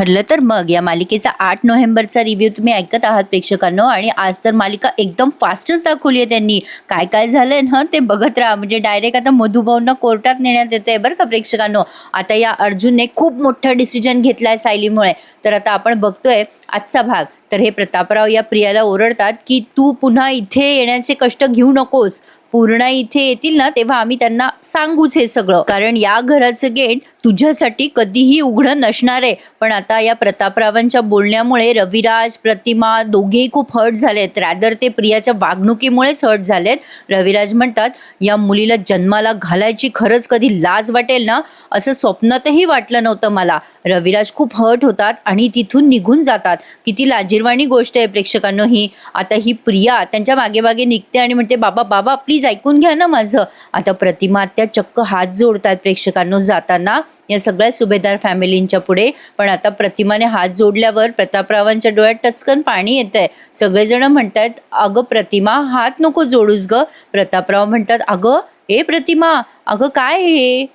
ठरलं तर मग या मालिकेचा 8 नोव्हेंबरचा रिव्ह्यू तुम्ही ऐकत आहात प्रेक्षकांनो. आणि आज तर मालिका एकदम फास्टच दाखवली आहे त्यांनी. काय काय झालंय ना ते बघत राहा. म्हणजे डायरेक्ट आता मधुभाऊंना कोर्टात नेण्यात येते बरं का प्रेक्षकांनो. आता या अर्जुनने खूप मोठा डिसिजन घेतलाय सायलीमुळे. तर आता आपण बघतोय आजचा भाग. तर हे प्रतापराव या प्रियाला ओरडतात की तू पुन्हा इथे येण्याचे कष्ट घेऊ नकोस. पूर्ण इथे येतील ना तेव्हा आम्ही त्यांना सांगूच हे सगळं, कारण या घराचं गेट तुझ्यासाठी कधीही उघडं नसणार आहे. पण आता या प्रतापरावांच्या बोलण्यामुळे रविराज, प्रतिमा दोघेही खूप हर्ट झालेत. रॅदर ते प्रियाच्या वागणुकीमुळेच हर्ट झालेत. रविराज म्हणतात या मुलीला जन्माला घालायची खरंच कधी लाज वाटेल ना, असं स्वप्नातही वाटलं नव्हतं मला. रविराज खूप हर्ट होतात आणि तिथून निघून जातात. किती लाजिरवाणी गोष्ट आहे प्रेक्षकांनो ही. आता ही प्रिया त्यांच्या मागे मागे निघते आणि म्हणते बाबा बाबा प्लीज ऐकून घ्या ना माझं. आता प्रतिमा त्या चक्क हात जोडतात प्रेक्षकांनो जाताना या सगळ्या सुभेदार फॅमिलींच्या पुढे. पण आता प्रतिमाने हात जोडल्यावर प्रतापरावांच्या डोळ्यात टचकन पाणी येतंय. सगळेजण म्हणतात अगं प्रतिमा हात नको जोडूस ग. प्रतापराव म्हणतात अगं हे प्रतिमा, अगं काय हे,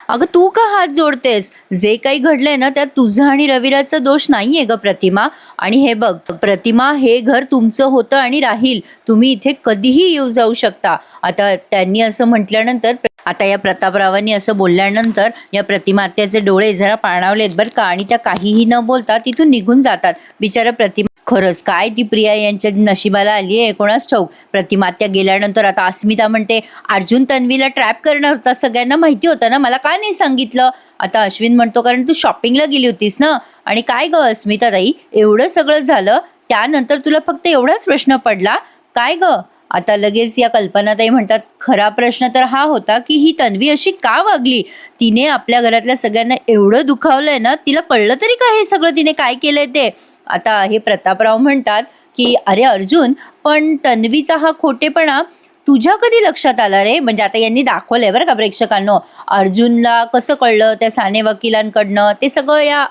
अगं तू का हात जोडतेस? जे काही घडलंय ना त्यात तुझा आणि रविराजचा दोष नाहीये ग प्रतिमा. आणि हे बघ प्रतिमा, हे घर तुमचं होतं आणि राहील. तुम्ही इथे कधीही येऊ जाऊ शकता. आता त्यांनी असं म्हटल्यानंतर आता या प्रतापरावांनी असं बोलल्यानंतर या प्रतिमा आत्याचे डोळे जरा पाणावलेत बरं का. आणि त्या काहीही न बोलता तिथून निघून जातात. बिचारा प्रतिमा, खरंच काय ती प्रिया यांच्या नशिबाला आली आहे कोणाच ठाऊक. प्रतिमात्या गेल्यानंतर आता अस्मिता म्हणते अर्जुन तन्वीला ट्रॅप करणार होता, सगळ्यांना माहिती होतं ना, मला का नाही सांगितलं. आता अश्विन म्हणतो कारण तू शॉपिंगला गेली होतीस ना. आणि काय ग अस्मिता ताई, एवढं सगळं झालं त्यानंतर तुला फक्त एवढाच प्रश्न पडला काय ग. आता लगेच या कल्पनाताई म्हणतात खरा प्रश्न तर हा होता की ही तन्वी अशी का वागली. तिने आपल्या घरातल्या सगळ्यांना एवढं दुखावलंय ना, तिला कळलं तरी का हे सगळं तिने काय केलंय ते. आता हे प्रतापराव म्हणतात की अरे अर्जुन, पण तन्वीचा हा खोटेपणा तुझ्या कधी लक्षात आला रे. म्हणजे आता यांनी दाखवलंय बरं का प्रेक्षकांनो, अर्जुनला कसं कळलं त्या साने वकिलांकडनं ते सगळं या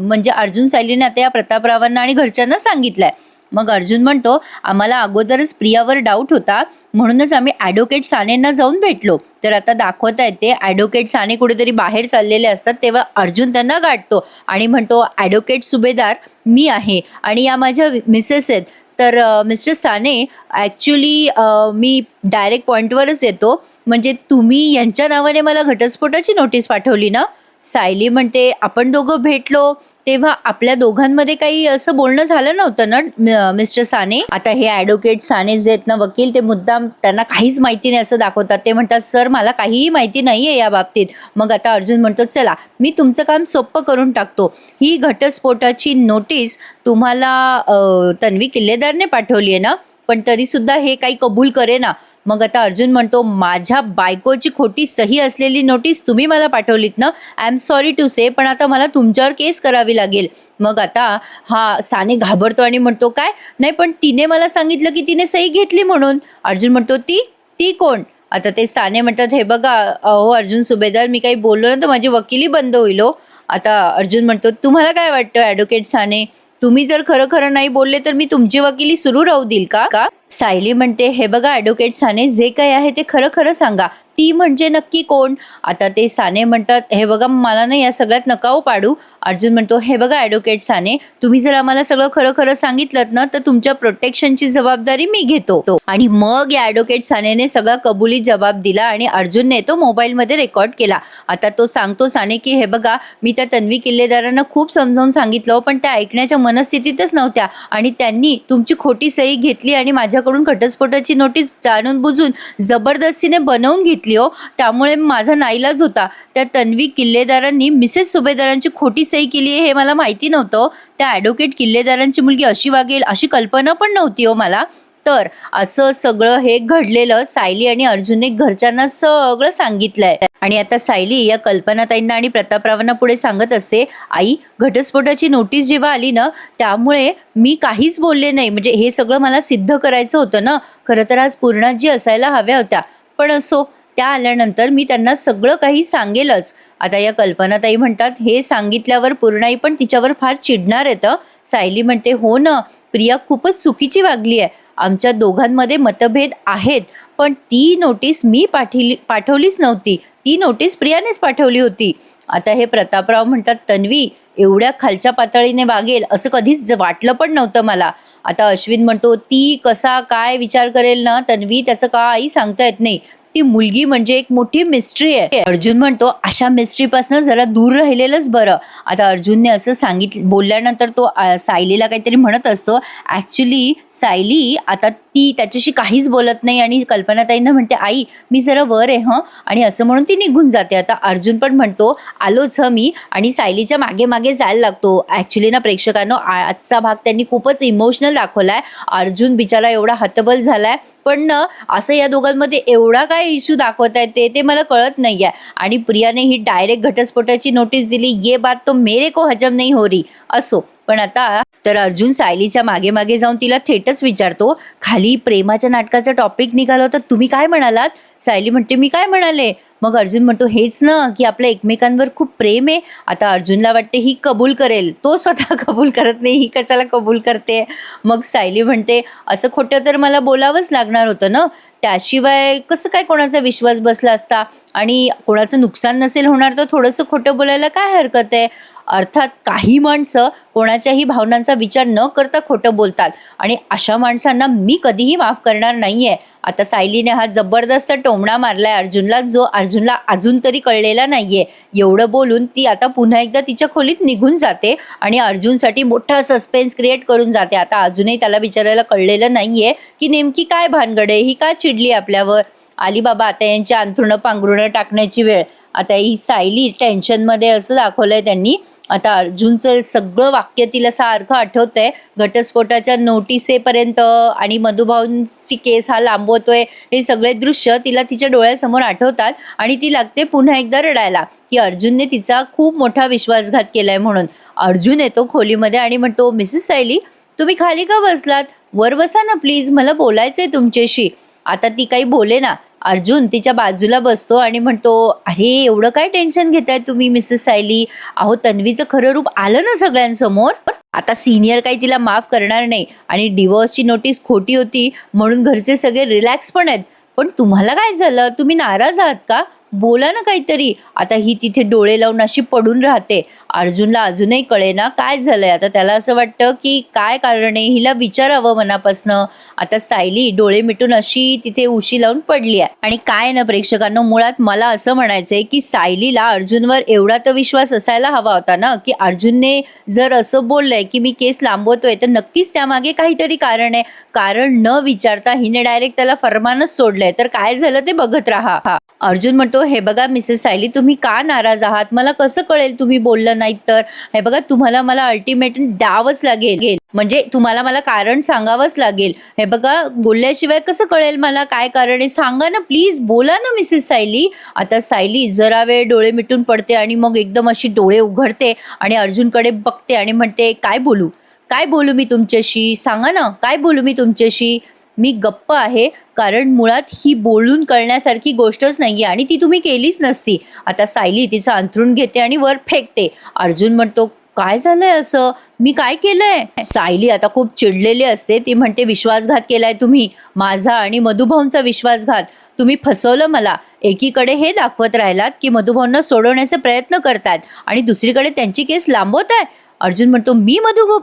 म्हणजे अर्जुन सायलीने आता या प्रतापरावांना आणि घरच्यांना सांगितलंय. मग अर्जुन म्हणतो आम्हाला अगोदरच प्रियावर डाऊट होता म्हणूनच आम्ही ॲडव्होकेट सानेंना जाऊन भेटलो. तर आता दाखवत आहेत ते ॲडव्होकेट साने कुठेतरी बाहेर चाललेले असतात तेव्हा अर्जुन त्यांना गाठतो आणि म्हणतो ॲडव्होकेट सुभेदार मी आहे आणि या माझ्या मिसेस आहेत. तर मिस्टर साने ॲक्च्युली मी डायरेक्ट पॉईंटवरच येतो. म्हणजे तुम्ही यांच्या नावाने मला घटस्फोटाची नोटीस पाठवली ना. सायली म्हणते आपण दोघं भेटलो तेव्हा आपल्या दोघांमध्ये काही असं बोलणं झालं नव्हतं ना मिस्टर साने. आता हे ॲडव्होकेट साने जे आहेत ना वकील, ते मुद्दाम त्यांना काहीच माहिती नाही असं दाखवतात. ते म्हणतात सर मला काहीही माहिती नाही आहे या बाबतीत. मग आता अर्जुन म्हणतो चला मी तुमचं काम सोपं करून टाकतो. ही घटस्फोटाची नोटीस तुम्हाला तन्वी किल्लेदारने पाठवली आहे ना, पण तरीसुद्धा हे काही कबूल करेना. मग आता अर्जुन म्हणतो माझ्या बायकोची खोटी सही असलेली नोटीस तुम्ही मला पाठवलीत ना, आय एम सॉरी टू से, पण आता मला तुमच्यावर केस करावी लागेल. मग आता हा साने घाबरतो आणि म्हणतो काय नाही, पण तिने मला सांगितलं की तिने सही घेतली म्हणून. अर्जुन म्हणतो ती कोण. आता ते साने म्हणतात हे बघा अहो अर्जुन सुभेदार, मी काही बोललो ना तर माझी वकिली बंद होईल हो. आता अर्जुन म्हणतो तुम्हाला काय वाटतं ॲडव्होकेट साने, तुम्ही जर खरं खरं नाही बोलले तर मी तुमची वकिली सुरू राहू देईल का. सायली म्हणते हे बघा ॲडव्होकेट साने, जे काही आहे ते खरं खरं सांगा, ती म्हणजे नक्की कोण. आता ते साने म्हणतात हे बघा मला ना या सगळ्यात नकाऊ पाडू. अर्जुन म्हणतो हे बघा ॲडव्होकेट साने, तुम्ही जर आम्हाला सगळं खरं खरं सांगितलं ना तर तुमच्या प्रोटेक्शनची जबाबदारी मी घेतो. आणि मग या ॲडव्होकेट सानेने सगळा कबुली जबाब दिला आणि अर्जुनने तो मोबाईलमध्ये रेकॉर्ड केला. आता तो सांगतो साने की हे बघा मी त्या तन्वी किल्लेदारांना खूप समजावून सांगितलं पण त्या ऐकण्याच्या मनस्थितीतच नव्हत्या आणि त्यांनी तुमची खोटी सही घेतली आणि माझ्याकडून घटस्फोटाची नोटीस जाणून बुजून जबरदस्तीने बनवून घेतली हो. त्यामुळे माझा नाईलाज होता. त्या तन्वी किल्लेदारांनी मिसेस सुभेदारांची खोटी सही केली आहे हे मला माहिती नव्हतं. त्या ॲडव्होकेट किल्लेदारांची मुलगी अशी वागेल अशी कल्पना पण नव्हती हो मला. तर असं सगळं हे घडलेलं सायली आणि अर्जुनने घरच्यांना सगळं सांगितलंय. आणि आता सायली या कल्पनाताईंना आणि प्रतापरावांना पुढे सांगत असते आई घटस्फोटाची नोटीस जेव्हा आली ना त्यामुळे मी काहीच बोलले नाही. म्हणजे हे सगळं मला सिद्ध करायचं होतं ना. खरं तर आज पूर्णाजी असायला हव्या होत्या पण असो, त्या आल्यानंतर मी त्यांना सगळं काही सांगेलच. आता या कल्पनाताई म्हणतात हे सांगितल्यावर पूर्णाई पण तिच्यावर फार चिडणार येतं. सायली म्हणते हो ना, प्रिया खूपच चुकीची वागली आहे. आमच्या दोघांमध्ये मतभेद आहेत पण ती नोटीस मी पाठवलीच नव्हती. ती नोटीस प्रियानेच पाठवली होती. आता हे प्रतापराव म्हणतात, तन्वी एवढ्या खालच्या पातळीने वागेल असं कधीच वाटलं पण नव्हतं मला. आता अश्विन म्हणतो, ती कसा काय विचार करेल ना तन्वी, त्याचं काही सांगता येत नाही. ती मुलगी म्हणजे एक मोठी मिस्ट्री आहे. अर्जुन म्हणतो, अशा मिस्ट्रीपासून जरा दूर राहिलेलंच बरं. आता अर्जुनने असं बोलल्यानंतर तो सायलीला काहीतरी म्हणत असतो. ॲक्च्युली सायली आता ती त्याच्याशी काहीच बोलत नाही आणि कल्पनाताईंना म्हणते, आई मी जरा वर आहे हं, आणि असं म्हणून ती निघून जाते. आता अर्जुन पण म्हणतो, आलोच हं मी, आणि सायलीच्या मागे मागे जायला लागतो. ॲक्च्युली ना प्रेक्षकांनो, आजचा भाग त्यांनी खूपच इमोशनल दाखवलाय. अर्जुन बिचारा एवढा हतबल झालाय, पण ना असं या दोघांमध्ये एवढा काय इश्यू दाखवत आहेत ते मला कळत नाहीये. आणि प्रियाने ही डायरेक्ट घटस्फोटाची नोटीस दिली, ये बात तो मेरे को हजम नाही हो रही. असो, पण आता तर अर्जुन सायलीच्या मागे मागे जाऊन तिला थेटच विचारतो, खाली प्रेमाच्या नाटकाचा टॉपिक निघाला होता, तुम्ही काय म्हणालात? सायली म्हणते, मी काय म्हणाले? मग अर्जुन म्हणतो, हेच ना की आपल्या एकमेकांवर खूप प्रेम आहे. आता अर्जुनला वाटते ही कबूल करेल, तो स्वतः कबूल करत नाही, ही कशाला कबूल करते? मग सायली म्हणते, असं खोटं तर मला बोलावंच लागणार होतं ना, त्याशिवाय कसं काय कोणाचा विश्वास बसला असता, आणि कोणाचं नुकसान नसेल होणार तर थोडंसं खोटं बोलायला काय हरकत आहे? अर्थात काही माणसं कोणाच्याही भावनांचा विचार न करता खोटं बोलतात, आणि अशा माणसांना मी कधीही माफ करणार नाहीये. आता सायलीने हा जबरदस्त टोमणा मारलाय अर्जुनला, जो अर्जुनला अजून तरी कळलेला नाहीये. एवढं बोलून ती आता पुन्हा एकदा तिच्या खोलीत निघून जाते आणि अर्जुनसाठी मोठा सस्पेन्स क्रिएट करून जाते. आता अजूनही त्याला विचारायला कळलेलं नाहीये की नेमकी काय भानगड आहे, ही का चिडली आपल्यावर. आली बाबा आता यांच्या अंथरुणं पांघरुणं टाकण्याची वेळ. आता ही सायली टेन्शनमध्ये असं दाखवलंय त्यांनी. आता अर्जुनचं सगळं वाक्य तिला सारखं आठवतंय, घटस्फोटाच्या नोटिसेपर्यंत आणि मधुभाऊंची केस हा लांबवतोय, हे सगळे दृश्य तिला तिच्या डोळ्यासमोर आठवतात आणि ती लागते पुन्हा एकदा रडायला की अर्जुनने तिचा खूप मोठा विश्वासघात केलाय म्हणून. अर्जुन येतो खोलीमध्ये आणि म्हणतो, मिसेस सायली तुम्ही खाली का बसलात? वर बसा ना प्लीज, मला बोलायचंय तुमच्याशी. आता ती काही बोले ना. अर्जुन तिच्या बाजूला बसतो आणि म्हणतो, अरे एवढं काय टेन्शन घेताय तुम्ही मिसेस सायली? अहो तन्वीचं खरं रूप आलं ना सगळ्यांसमोर. आता सिनियर काही तिला माफ करणार नाही आणि डिवोर्सची नोटीस खोटी होती म्हणून घरचे सगळे रिलॅक्स पण आहेत. पण तुम्हाला काय झालं? तुम्ही नाराज आहात का? बोला ना काहीतरी. आता ही तिथे डोळे लावून अशी पडून राहते. अर्जुनला अजूनही कळेना काय झालंय. आता त्याला असं वाटतं की काय कारण आहे, हिला विचारावं मनापासनं. आता सायली डोळे मिटून अशी तिथे उशी लावून पडली आहे. आणि काय ना प्रेक्षकांनो, मुळात मला असं म्हणायचंय की सायलीला अर्जुनवर एवढा तर विश्वास असायला हवा होता ना, की अर्जुनने जर असं बोललंय की मी केस लांबवतोय तर नक्कीच त्यामागे काहीतरी कारण आहे. कारण न विचारता हिने डायरेक्ट त्याला फरमानच सोडलंय. तर काय झालं ते बघत राहा. अर्जुन म्हणतो, हे बघा मिसेस सायली तुम्ही का नाराज आहात? मला कसं कळेल तुम्ही बोललं नाहीत तर? हे बघा तुम्हाला मला अल्टिमेटम द्यावंच लागेल, म्हणजे तुम्हाला मला कारण सांगावंच लागेल. हे बघा बोलल्याशिवाय कसं कळेल मला काय कारण आहे? सांगा ना प्लीज, बोला ना मिसेस सायली. आता सायली जरा वेळ डोळे मिटून पडते आणि मग एकदम अशी डोळे उघडते आणि अर्जुनकडे बघते आणि म्हणते, काय बोलू? काय बोलू मी तुमच्याशी? सांगा ना काय बोलू मी तुमच्याशी? मी गप्प आहे कारण मुळात ही बोलून कळण्यासारखी गोष्टच नाहीये आणि ती तुम्ही केलीच नसती. आता सायली तिचं अंथरूण घेते आणि वर फेकते. अर्जुन म्हणतो, काय झालंय असं? मी काय केलंय? सायली आता खूप चिडलेली असते. ती म्हणते, विश्वासघात केलाय तुम्ही माझा आणि मधुभाऊंचा विश्वासघात. तुम्ही फसवलं मला. एकीकडे हे दाखवत राहिलात की मधुभाऊंना सोडवण्याचे प्रयत्न करतायत आणि दुसरीकडे त्यांची केस लांबवताय. अर्जुन म्हणतो, मी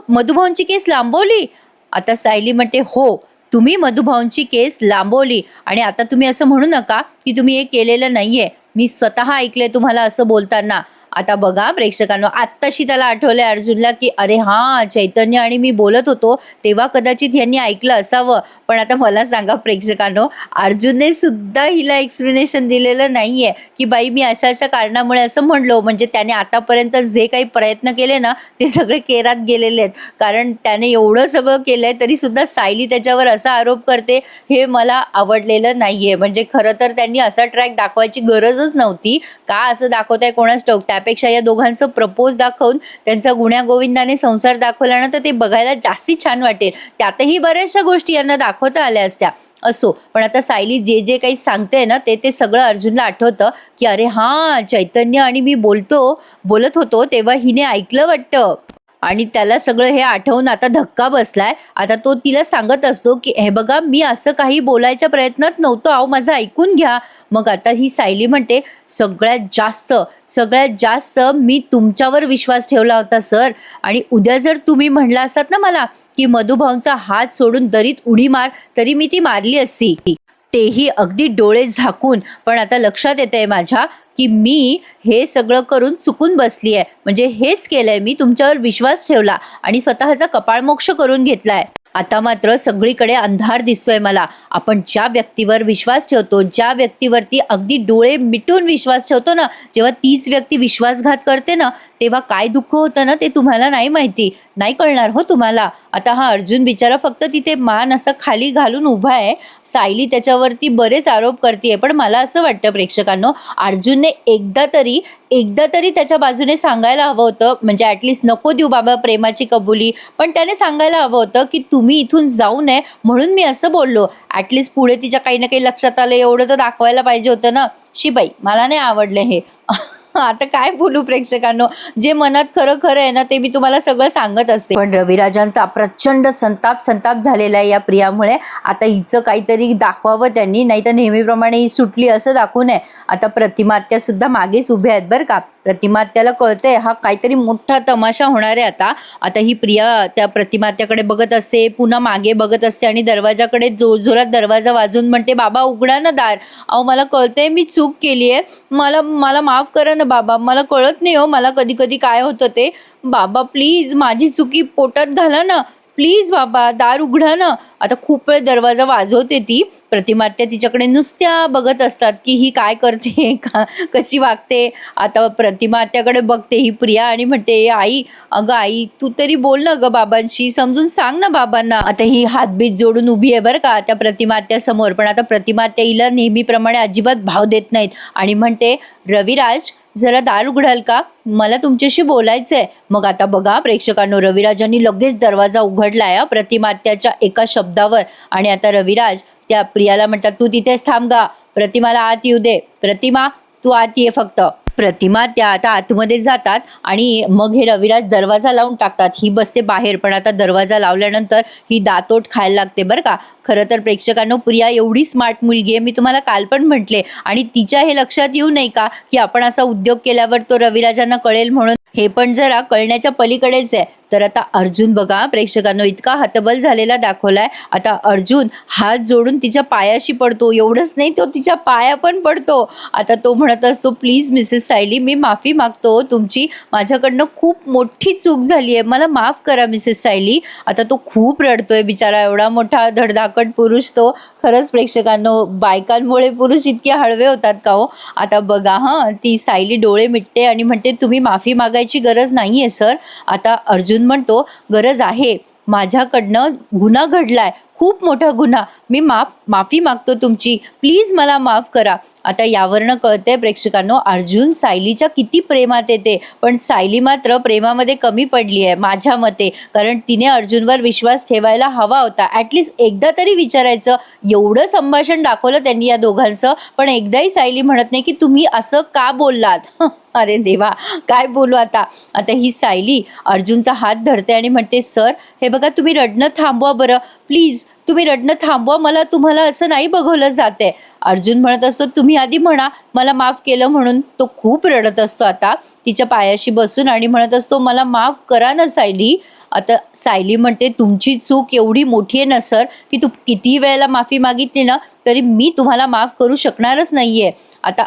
मधुभाऊंची केस लांबवली? आता सायली म्हणते, हो तुम्ही मधुभाऊंची केस लांबवली आणि आता तुम्ही असं म्हणू नका की तुम्ही हे केलेलं नाहीये. मी स्वतः ऐकले तुम्हाला असं बोलताना. आता बघा प्रेक्षकांनो, आत्ताशी त्याला आठवलंय अर्जुनला की अरे हां, चैतन्य आणि मी बोलत होतो तेव्हा कदाचित यांनी ऐकलं असावं. पण आता मला सांगा प्रेक्षकांनो, अर्जुनने सुद्धा हिला एक्सप्लेनेशन दिलेलं नाहीये की बाई मी अशा अशा कारणामुळे असं म्हणलो. म्हणजे त्याने आतापर्यंत जे काही प्रयत्न केले ना ते सगळे केरात गेलेले आहेत. कारण त्याने एवढं सगळं केलंय तरी सुद्धा सायली त्याच्यावर असा आरोप करते, हे मला आवडलेलं नाहीये. म्हणजे खरं तर त्यांनी असा ट्रॅक दाखवायची गरजच नव्हती. का असं दाखवताय कोणास ठाऊक. त्यापेक्षा या दोघांचं प्रपोज दाखवून त्यांचा गुण्यागोविंदाने संसार दाखवला ना तर ते बघायला जास्ती छान वाटेल. त्यातही बऱ्याचशा गोष्टी यांना दाखवता आल्या असत्या. असो, पण आता सायली जे जे काही सांगते ना ते सगळं अर्जुनला आठवतं की अरे हां, चैतन्य आणि मी बोलत होतो तेव्हा हिने ऐकलं वाटतं. आणि त्याला सगळं हे आठवून आता धक्का बसलाय. आता तो तिला सांगत असतो, की "हे बघा, मी असं काही बोलायच्या प्रयत्नात नव्हतो. अहो, माझं ऐकून घ्या." मग आता ही सायली म्हणते, सगळ्यात जास्त मी तुमच्यावर विश्वास ठेवला होता सर, आणि उद्या जर तुम्ही म्हणला असतात ना मला, की मधुभाऊंचा हात सोडून दरीत उडी मार, तरी मी ती मारली असती. तेही अगदी डोळे झाकून. पण आता लक्षात येतंय माझ्या, की मी हे सगळं करून चुकून बसली आहे. म्हणजे हेच केलंय मी, तुमच्यावर विश्वास ठेवला आणि स्वतःचा कपाळमोक्ष करून घेतलाय. आता मात्र सगळीकडे अंधार दिसतोय मला. आपण ज्या व्यक्तीवर विश्वास ठेवतो, ज्या व्यक्तीवरती अगदी डोळे मिटून विश्वास ठेवतो ना, जेव्हा तीच व्यक्ती विश्वासघात करते ना, तेव्हा काय दुःख होतं ना, ते तुम्हाला नाही माहिती. नाही कळणार हो तुम्हाला. आता हा अर्जुन बिचारा फक्त तिथे मान असं खाली घालून उभा आहे. सायली त्याच्यावरती बरेच आरोप करतीये. पण मला असं वाटतं प्रेक्षकांनो, अर्जुनने एकदा तरी त्याच्या बाजूने सांगायला हवं होतं. म्हणजे ॲटलीस्ट नको देऊ बाबा प्रेमाची कबुली, पण त्याने सांगायला हवं होतं, की तुम्ही इथून जाऊ नये म्हणून मी असं बोललो. ॲटलीस्ट पुढे तिच्या काही ना काही लक्षात आलं एवढं तर दाखवायला पाहिजे होतं ना. शिबाई, मला नाही आवडलं हे. आता काय बोलू प्रेक्षकांनो, जे मनात खरं खरं आहे ना, ते मी तुम्हाला सगळं सांगत असते. पण रविराजांचा प्रचंड संताप झालेला आहे या प्रियामुळे. आता हिचं काहीतरी दाखवावं त्यांनी, नाही तर नेहमीप्रमाणे ही सुटली असं दाखवू नये. आता प्रतिमात्या सुद्धा मागेच उभ्या आहेत बरं का. प्रतिमात्याला कळतंय हा काहीतरी मोठा तमाशा होणार आहे आता. आता ही प्रिया त्या प्रतिमात्याकडे बघत असते, पुन्हा मागे बघत असते आणि दरवाजाकडे जोरजोरात दरवाजा वाजवून म्हणते, "बाबा उघडा ना दार. अहो, मला कळतंय मी चूक केली आहे. मला मला माफ करा ना बाबा. मला कळत नाही हो मला कधी कधी काय होतं ते. बाबा प्लीज माझी चुकी पोटात घाला ना. प्लीज बाबा दार उघडा ना." आता खूप वेळ दरवाजा वाजवते ती. प्रतिमात्या तिच्याकडे नुसत्या बघत असतात, की ही काय करते, कशी वागते. आता प्रतिमात्याकडे बघते ही प्रिया आणि म्हणते, "ए आई, अगं आई, तू तरी बोल ना गं बाबांशी, समजून सांग ना बाबांना." आता ही हातबीत जोडून उभी आहे बरं का त्या प्रतिमात्या समोर. पण आता प्रतिमात्या हिला नेहमीप्रमाणे अजिबात भाव देत नाहीत आणि म्हणते, "रविराज, जरा दार उघडाल का? मला तुमच्याशी बोलायचंय." मग आता बघा प्रेक्षकांनो, रविराजांनी लगेच दरवाजा उघडलाय प्रतिमात्याच्या एका शब्दावर. आणि आता रविराज त्या प्रियाला म्हणतात, "तू तिथेच थांब गा. प्रतिमाला आत येऊ दे. प्रतिमा, तू आत ये फक्त." प्रतिमा त्या आता आतमध्ये जातात आणि मग हे रविराज दरवाजा लावून टाकतात. ही बसते बाहेर. पण आता दरवाजा लावल्यानंतर ही दातोट खायला लागते बरं का. खरं तर प्रेक्षकांनो, प्रिया एवढी स्मार्ट मुलगी आहे, मी तुम्हाला काल पण म्हटले. आणि तिच्या हे लक्षात येऊ नये का, की आपण असा उद्योग केल्यावर तो रविराजांना कळेल म्हणून. हे पण जरा कळण्याच्या पलीकडेच आहे. तर आता अर्जुन बघा प्रेक्षकांनो, इतका हतबल झालेला दाखवलाय. आता अर्जुन हात जोडून तिच्या पायाशी पडतो. एवढंच नाही, तो तिच्या पाया पण पडतो. आता तो म्हणत असतो, "प्लीज मिसेस सायली, मी माफी मागतो तुमची. माझ्याकडनं खूप मोठी चूक झाली आहे. मला माफ करा मिसेस सायली." आता तो खूप रडतोय बिचारा. एवढा मोठा धडधाकट पुरुष तो. खरंच प्रेक्षकांनो, बायकांमुळे पुरुष इतके हळवे होतात का हो. आता बघा ती सायली डोळे मिटते आणि म्हणते, "तुम्ही माफी मागायची गरज नाहीये सर." आता अर्जुन म्हणतो, "गरज आहे. माझ्याकडनं गुन्हा घडलाय, खूप मोठा गुन्हा. मी माफी मागतो तुमची. प्लीज मला माफ करा." आता यावरनं कळतंय प्रेक्षकांनो, अर्जुन सायलीच्या किती प्रेमात येते. पण सायली मात्र प्रेमामध्ये कमी पडली आहे माझ्या मते. कारण तिने अर्जुनवर विश्वास ठेवायला हवा होता. ॲटलिस्ट एकदा तरी विचारायचं. एवढं संभाषण दाखवलं त्यांनी या दोघांचं, पण एकदाही सायली म्हणत नाही, की तुम्ही असं का बोललात. अरे देवा, काय बोलू आता. आता ही सायली अर्जुनचा हात धरते आणि म्हणते, "सर, हे बघा, तुम्ही रडणं थांबवा बरं. प्लीज तुम्ही रडणं थांबवा. मला तुम्हाला असं नाही बघवलं जाते." अर्जुन म्हणत असतो, "तुम्ही आधी म्हणा मला माफ केलं म्हणून." तो खूप रडत असतो आता तिच्या पायाशी बसून आणि म्हणत असतो, "मला माफ करा ना सायली." आता सायली म्हणते, "तुमची चूक एवढी मोठी आहे ना सर, की तू किती वेळेला माफी मागितली ना, तरी मी तुम्हाला माफ करू शकणारच नाहीये." आता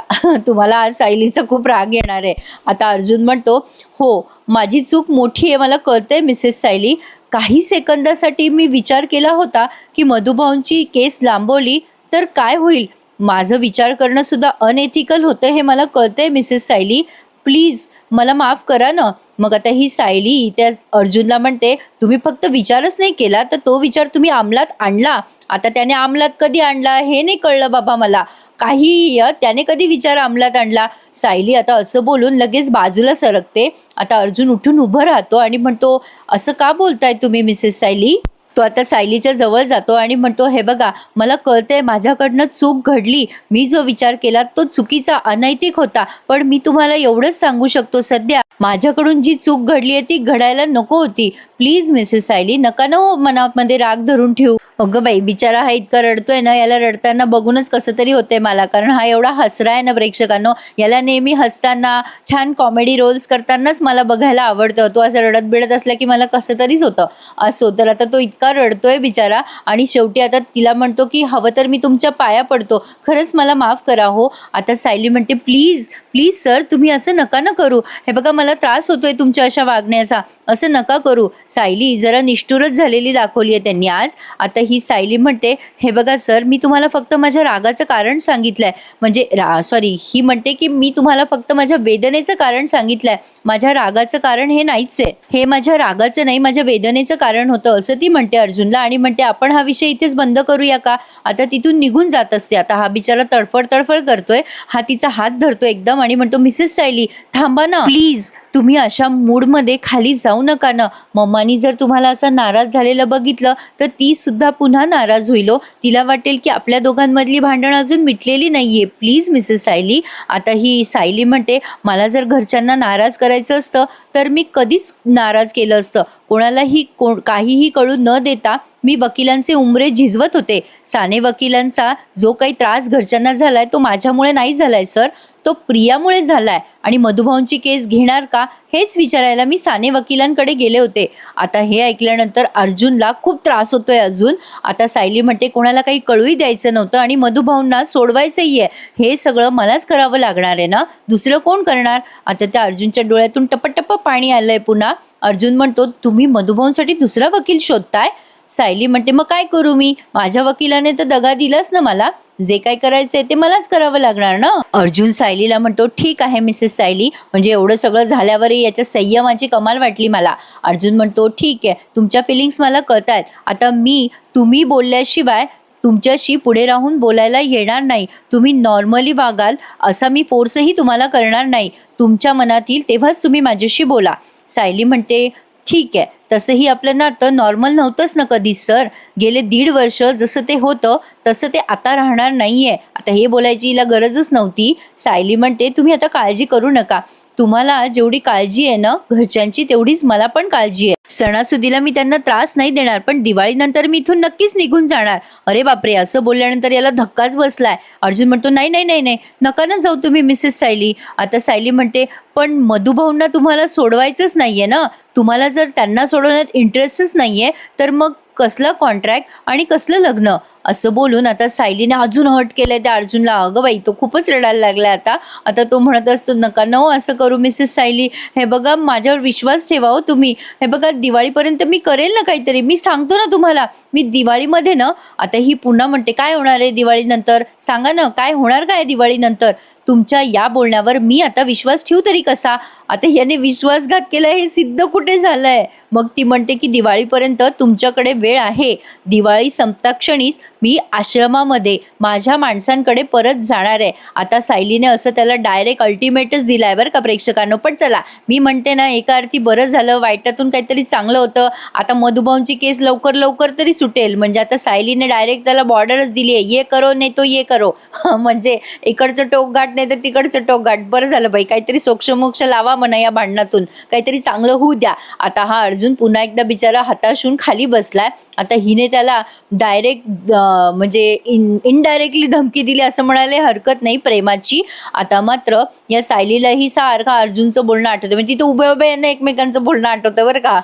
तुम्हाला आज सायलीचा खूप राग येणार आहे. आता अर्जुन म्हणतो, "हो, माझी चूक मोठी आहे, मला कळतंय मिसेस सायली. काही सेकंदासाठी मी विचार केला होता, की मधुभाऊंची केस लांबवली तर काय होईल. माझं विचार करणं सुद्धा अनएथिकल होतं, हे मला कळतंय मिसेस सायली. प्लीज मला माफ करा ना." मग आता ही सायली त्या अर्जुनला म्हणते, "तुम्ही फक्त विचारच नाही केला, तर तो विचार तुम्ही अंमलात आणला." आता त्याने अंमलात कधी आणला हे नाही कळलं बाबा मला. काही त्याने कधी विचार अंमलात आणला. सायली आता असं बोलून लगेच बाजूला सरकते. आता अर्जुन उठून उभं राहतो आणि म्हणतो, "असं का बोलताय तुम्ही मिसेस सायली?" तो आता सायलीच्या जवळ जातो आणि म्हणतो, हे बघा मला कळतंय माझ्याकडनं चूक घडली, मी जो विचार केला तो चुकीचा अनैतिक होता, पण मी तुम्हाला एवढंच सांगू शकतो सध्या माझ्याकडून जी चूक घडली आहे ती घडायला नको होती. प्लीज मिसेस सायली नका ना हो मनामध्ये राग धरून ठेवू. अगं बाई बिचारा हा इतका रडतोय ना, याला रडताना बघूनच कसं तरी होतंय मला, कारण हा एवढा हसरा आहे ना प्रेक्षकांनो, याला नेहमी हसताना छान कॉमेडी रोल्स करतानाच मला बघायला आवडतं. तो असं रडत बिडत असला की मला कसं तरीच होतं. असो तर आता तो इतका रडतोय बिचारा आणि शेवटी आता तिला म्हणतो की हवं तर मी तुमच्या पाया पडतो, खरंच मला माफ करा हो. आता सायली म्हणते, प्लीज प्लीज सर तुम्ही असं नका ना करू, हे बघा मला त्रास होतोय तुमच्या अशा वागण्याचा, असं नका करू. सायली जरा निष्ठुरच झालेली दाखवली आहे त्यांनी आज. आता ही सायली म्हणते, हे बघा सर मी तुम्हाला फक्त माझ्या रागाचं कारण सांगितलंय, म्हणजे सॉरी ही म्हणते की मी तुम्हाला फक्त माझ्या वेदनेचं कारण सांगितलंय, माझ्या रागाचं कारण हे नाहीच आहे, हे माझ्या रागाचं नाही माझ्या वेदनेचं कारण होतं असं ती म्हणते अर्जुनला. आणि म्हणते आपण हा विषय इथेच बंद करूया का. आता तिथून निघून जात असते. आता हा बिचारा तडफड तडफड करतोय, हा तिचा हात धरतो एकदम आणि म्हणतो, मिसेस सायली थांबा ना प्लीज, तुम्ही अशा मूडमध्ये खाली जाऊ नका ना, मम्मानी जर तुम्हाला असं नाराज झालेलं बघितलं तर ती सुद्धा पुन्हा नाराज होईल हो, तिला वाटेल की आपल्या दोघांमधली भांडण अजून मिटलेली नाहीये, प्लीज मिसेस सायली. आता ही सायली म्हणते, मला जर घरच्यांना नाराज करायचं असतं तर मी कधीच नाराज केलं असतं, कोणालाही काहीही कळू न देता मी वकिलांचे उमरे झिजवत होते. साने वकिलांचा जो काही त्रास घरच्यांना झालाय तो माझ्यामुळे नाही झालाय सर, तो प्रियामुळे झालाय. आणि मधुभाऊंची केस घेणार का हेच विचारायला मी साने वकिलांकडे गेले होते. आता हे ऐकल्यानंतर अर्जुनला खूप त्रास होतोय अजून. आता सायली म्हणते, कोणाला काही कळूही द्यायचं नव्हतं आणि मधुभाऊंना सोडवायचंही आहे, हे सगळं मलाच करावं लागणार आहे ना, दुसरं कोण करणार. आता त्या अर्जुनच्या डोळ्यातून टपटप पाणी आलंय पुन्हा. अर्जुन म्हणतो, तुम्ही मधुभाऊंसाठी दुसरा वकील शोधताय. सायली म्हणते, मग काय करू मी, माझ्या वकिलाने तर दगा दिलाच ना मला, जे काय करायचंय ते मलाच करावं लागणार ना. अर्जुन सायलीला म्हणतो, ठीक आहे मिसेस सायली, म्हणजे एवढं सगळं झाल्यावरही याच्या संयमाची कमाल वाटली मला. अर्जुन म्हणतो, ठीक आहे तुमच्या फिलिंग्स मला कळतायत, आता मी तुम्ही बोलल्याशिवाय तुमच्याशी पुढे राहून बोलायला येणार नाही, तुम्ही नॉर्मली वागाल असा मी फोर्सही तुम्हाला करणार नाही, तुमच्या मनात येईल तेव्हाच तुम्ही माझ्याशी बोला. सायली म्हणते, ठीक आहे, तसंही आपलं नातं नॉर्मल नव्हतंच ना कधीच सर, गेले 1.5 वर्ष जसं ते होतं तसं ते आता राहणार नाहीये. आता हे बोलायची हिला गरजच नव्हती. सायली म्हणते, तुम्ही आता काळजी करू नका, तुम्हाला जेवढी काळजी आहे ना घरच्यांची तेवढीच मला पण काळजी आहे. सणासुदीला मी त्यांना त्रास नाही देणार, पण दिवाळीनंतर मी इथून नक्कीच निघून जाणार. अरे बापरे, असं बोलल्यानंतर याला धक्काच बसलाय. अर्जुन म्हणतो, नाही नाही नाही नाही नका ना जाऊ तुम्ही मिसेस सायली. आता सायली म्हणते, पण मधुभाऊंना तुम्हाला सोडवायचंच नाहीये ना, तुम्हाला जर त्यांना सोडवण्यात इंटरेस्टच नाहीये तर मग कसलं कॉन्ट्रॅक्ट आणि कसलं लग्न. असं बोलून आता सायलीने अजून हट केलंय त्या अर्जुनला. अगं बाई तो खूपच रडायला लागलाय आता. आता तो म्हणत असतो, नका न असं करू मिसेस सायली, हे बघा माझ्यावर विश्वास ठेवा हो तुम्ही, हे बघा दिवाळीपर्यंत मी करेल ना काहीतरी, मी सांगतो ना तुम्हाला, मी दिवाळीमध्ये ना. आता ही पुन्हा म्हणते, काय होणार आहे दिवाळीनंतर, सांगा ना काय होणार काय दिवाळीनंतर. तुमच्या या बोलण्यावर मी आता विश्वास ठेवू तरी कसा, आता याने विश्वासघात केला हे सिद्ध कुठे झालंय. मग ती म्हणते की दिवाळीपर्यंत तुमच्याकडे वेळ आहे, दिवाळी संपता क्षणीच मी आश्रमामध्ये माझ्या माणसांकडे परत जाणार आहे. आता सायलीने असं त्याला डायरेक्ट अल्टिमेटच दिलाय बरं का प्रेक्षकांनो. पण चला मी म्हणते ना, एका अर्थी बरं झालं, वाईटातून काहीतरी चांगलं होतं. आता मधुभाऊंची केस लवकर लवकर तरी सुटेल, म्हणजे आता सायलीने डायरेक्ट त्याला बॉर्डरच दिली आहे, ये करो नाही तो ये करो म्हणजे इकडचं टोक गाठ नाही तर तिकडचं टोक गाठ. बरं झालं बाई, काहीतरी सोक्षमोक्ष लावा म्हणा या भांडणातून, काहीतरी चांगलं होऊ द्या. आता हा अर्जुन पुन्हा एकदा बिचारा हताश होऊन खाली बसलाय. आता हिने त्याला डायरेक्ट म्हणजे इनडायरेक्टली धमकी दिली असं म्हणायला हरकत नाही प्रेमाची. आता मात्र या सायलीलाही सारखा अर्जुनचं बोलणं आठवतं, म्हणजे तिथं उभे उभे यांना एकमेकांचं बोलणं आठवतं बरं का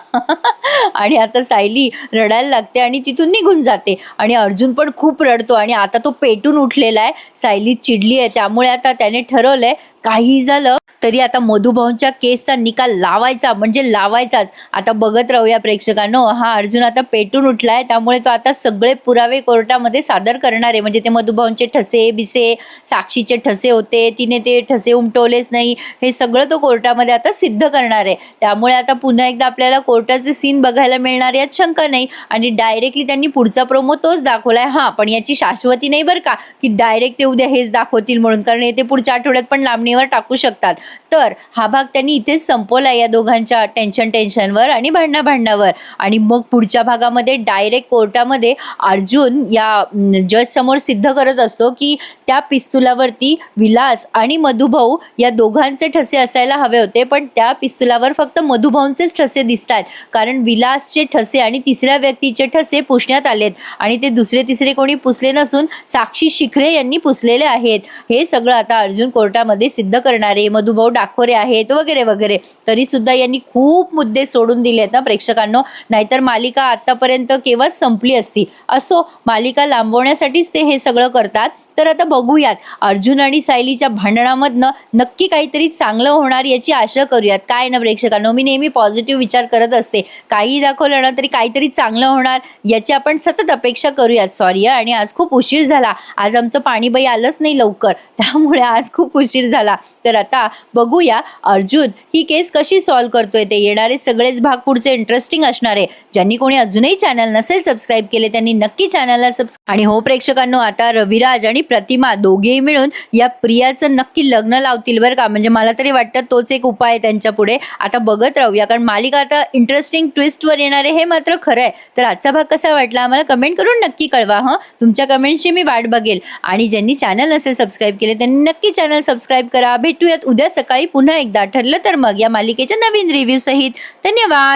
आणि आता सायली रडायला लागते आणि तिथून निघून जाते आणि अर्जुन पण खूप रडतो आणि आता तो पेटून उठलेला आहे. सायली चिडली आहे, त्यामुळे आता त्याने ठरवलंय काही झालं तरी आता मधुभाऊंच्या केसचा निकाल लावायचा म्हणजे लावायचाच. आता बघत राहूया प्रेक्षकांनो. हा अर्जुन आता पेटून उठलाय, त्यामुळे तो आता सगळे पुरावे कोर्टामध्ये सादर करणार आहे. म्हणजे ते मधुभाऊंचे ठसे बिसे, साक्षीचे ठसे होते, तिने ते ठसे उमटवलेच नाही, हे सगळं तो कोर्टामध्ये आता सिद्ध करणार आहे. त्यामुळे आता पुन्हा एकदा आपल्याला कोर्टाचे सीन बघायला मिळणार यात शंका नाही. आणि डायरेक्टली त्यांनी पुढचा प्रोमो तोच दाखवलाय. हा पण याची शाश्वती नाही बरं का की डायरेक्ट ते उद्या हेच दाखवतील म्हणून, कारण येते पुढच्या आठवड्यात पण लांबणी जमिनीवर टाकू शकतात. तर हा भाग त्यांनी इथेच संपवला या दोघांच्या टेन्शनवर आणि भांडणावर. आणि मग पुढच्या भागामध्ये डायरेक्ट कोर्टामध्ये अर्जुन या जज समोर सिद्ध करत असतो की त्या पिस्तुलावरती विलास आणि मधुभाऊ या दोघांचे ठसे असायला हवे होते, पण त्या पिस्तुलावर फक्त मधुभाऊंचेच ठसे दिसतात, कारण विलासचे ठसे आणि तिसऱ्या व्यक्तीचे ठसे पुसण्यात आलेत आणि ते दुसरे तिसरे कोणी पुसले नसून साक्षी शिखरे यांनी पुसलेले आहेत. हे सगळं आता अर्जुन कोर्टामध्ये सिद्ध करणारे मधुभाऊ डाखोरे आहेत वगैरे वगैरे. तरी सुद्धा यांनी खूप मुद्दे सोडून दिलेत ना प्रेक्षकांनो, नाहीतर मालिका आतापर्यंत केव्हाच संपली असती. असो, मालिका लांबवण्यासाठीच ते हे सगळं करतात. तर आता बघूयात अर्जुन आणि सायलीच्या भांडणामधनं नक्की काहीतरी चांगलं होणार याची आशा करूयात. काय ना प्रेक्षकांनो, मी नेहमी पॉझिटिव्ह विचार करत असते. काही दाखवलं ना तरी काहीतरी चांगलं होणार याची आपण सतत अपेक्षा करूयात. सॉरी आणि आज खूप उशीर झाला. आज आमचं पाणीबाई आलंच नाही लवकर, त्यामुळे आज खूप उशीर झाला. तर आता बघूया अर्जुन ही केस कशी सॉल्व्ह करतोय ते. येणारे सगळेच भाग पुढचे इंटरेस्टिंग असणार आहे. ज्यांनी कोणी अजूनही चॅनल नसेल सबस्क्राईब केले त्यांनी नक्की चॅनलला सबस्क्राईब. आणि हो प्रेक्षकांनो, आता रविराज आणि प्रतिमा दोघेही मिळून या प्रियाचं नक्की लग्न लावतील बरं का. म्हणजे मला तरी वाटतं तोच एक उपाय आहे त्यांच्या पुढे. आता बघत राहूया, कारण मालिका आता इंटरेस्टिंग ट्विस्टवर येणार आहे हे मात्र खरं आहे. तर आजचा भाग कसा वाटला आम्हाला कमेंट करून नक्की कळवा. तुमच्या कमेंटची मी वाट बघेल. आणि ज्यांनी चॅनल नसेल सबस्क्राईब केले त्यांनी नक्की चॅनल सबस्क्राईब करा. भेटूयात उद्या सकाळी पुन्हा एकदा, ठरलं तर मग या मालिकेच्या नवीन रिव्ह्यू सहित. धन्यवाद.